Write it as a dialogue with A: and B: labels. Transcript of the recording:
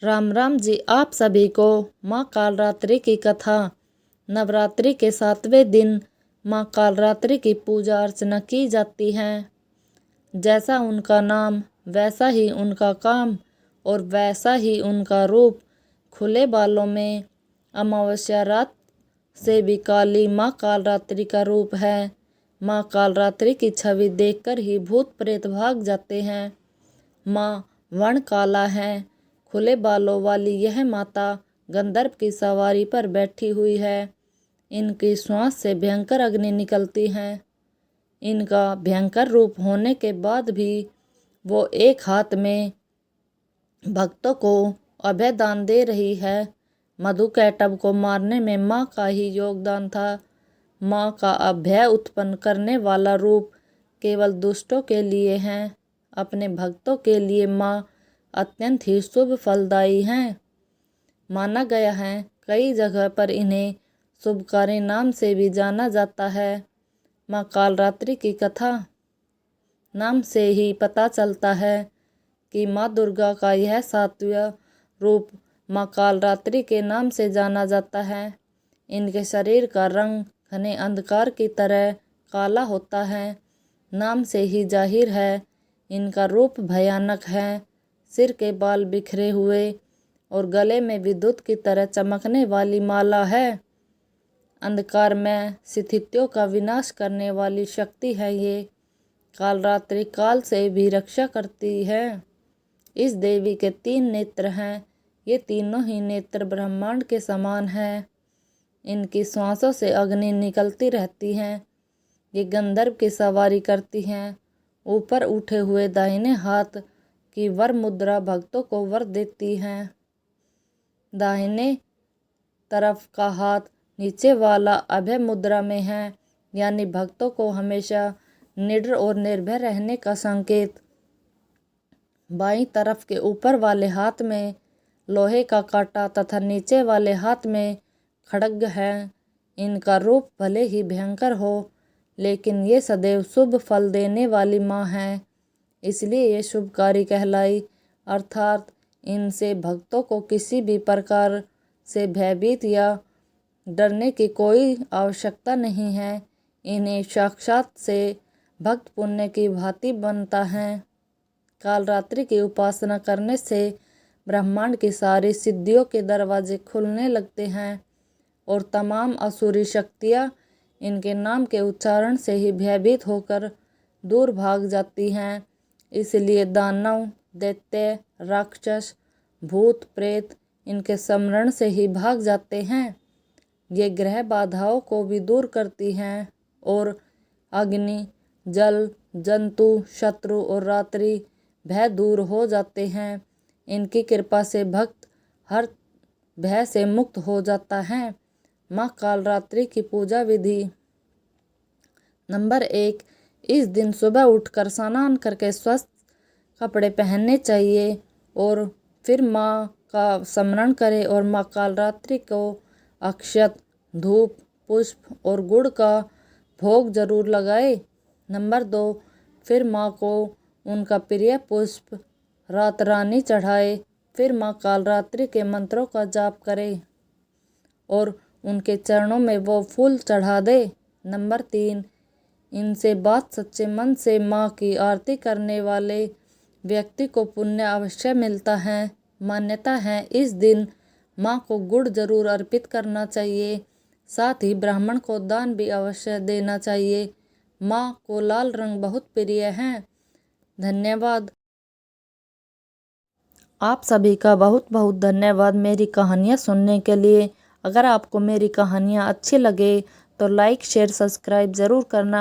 A: राम राम जी। आप सभी को माँ कालरात्रि की कथा। नवरात्रि के 7वें दिन माँ कालरात्रि की पूजा अर्चना की जाती है। जैसा उनका नाम वैसा ही उनका काम और वैसा ही उनका रूप। खुले बालों में अमावस्या रात से भी काली माँ कालरात्रि का रूप है। माँ कालरात्रि की छवि देखकर ही भूत प्रेत भाग जाते हैं। माँ वर्ण काला है। खुले बालों वाली यह माता गंधर्व की सवारी पर बैठी हुई है। इनकी श्वास से भयंकर अग्नि निकलती है। इनका भयंकर रूप होने के बाद भी वो एक हाथ में भक्तों को अभय दान दे रही है। मधुकैटभ को मारने में माँ का ही योगदान था। माँ का अभय उत्पन्न करने वाला रूप केवल दुष्टों के लिए है। अपने भक्तों के लिए माँ अत्यंत ही शुभ फलदायी हैं। माना गया है कई जगह पर इन्हें शुभकारी नाम से भी जाना जाता है। माँ कालरात्रि की कथा नाम से ही पता चलता है कि माँ दुर्गा का यह 7वां रूप माँ कालरात्रि के नाम से जाना जाता है। इनके शरीर का रंग घने अंधकार की तरह काला होता है। नाम से ही जाहिर है इनका रूप भयानक है। सिर के बाल बिखरे हुए और गले में विद्युत की तरह चमकने वाली माला है। अंधकार में स्थितियों का विनाश करने वाली शक्ति है ये। कालरात्रि काल से भी रक्षा करती है। इस देवी के 3 नेत्र हैं। ये तीनों ही नेत्र ब्रह्मांड के समान हैं। इनकी श्वासों से अग्नि निकलती रहती है। ये गंधर्व की सवारी करती हैं। ऊपर उठे हुए दाहिने हाथ की वर मुद्रा भक्तों को वर देती हैं। दाहिने तरफ का हाथ नीचे वाला अभय मुद्रा में है, यानी भक्तों को हमेशा निडर और निर्भय रहने का संकेत। बाईं तरफ के ऊपर वाले हाथ में लोहे का कांटा तथा नीचे वाले हाथ में खड्ग है। इनका रूप भले ही भयंकर हो, लेकिन ये सदैव शुभ फल देने वाली माँ है, इसलिए ये शुभकारी कहलाई। अर्थात इनसे भक्तों को किसी भी प्रकार से भयभीत या डरने की कोई आवश्यकता नहीं है। इन्हें साक्षात से भक्त पुण्य की भांति बनता है। कालरात्रि की उपासना करने से ब्रह्मांड की सारी सिद्धियों के दरवाजे खुलने लगते हैं और तमाम असुरी शक्तियाँ इनके नाम के उच्चारण से ही भयभीत होकर दूर भाग जाती हैं। इसलिए दानव, दैत्य, राक्षस, भूत प्रेत इनके स्मरण से ही भाग जाते हैं। ये ग्रह बाधाओं को भी दूर करती हैं और अग्नि, जल, जंतु, शत्रु और रात्रि भय दूर हो जाते हैं। इनकी कृपा से भक्त हर भय से मुक्त हो जाता है। माँ कालरात्रि की पूजा विधि। नंबर 1, इस दिन सुबह उठकर स्नान करके स्वस्थ कपड़े पहनने चाहिए और फिर माँ का स्मरण करें और माँ कालरात्रि को अक्षत, धूप, पुष्प और गुड़ का भोग जरूर लगाए। नंबर 2, फिर माँ को उनका प्रिय पुष्प रात रानी चढ़ाए। फिर माँ कालरात्रि के मंत्रों का जाप करें और उनके चरणों में वो फूल चढ़ा दे। नंबर 3, इनसे बात सच्चे मन से माँ की आरती करने वाले व्यक्ति को पुण्य अवश्य मिलता है। मान्यता है इस दिन माँ को गुड़ जरूर अर्पित करना चाहिए। साथ ही ब्राह्मण को दान भी अवश्य देना चाहिए। माँ को लाल रंग बहुत प्रिय है। धन्यवाद। आप सभी का बहुत बहुत धन्यवाद मेरी कहानियाँ सुनने के लिए। अगर आपको मेरी कहानियाँ अच्छी लगे तो लाइक, शेयर, सब्सक्राइब ज़रूर करना।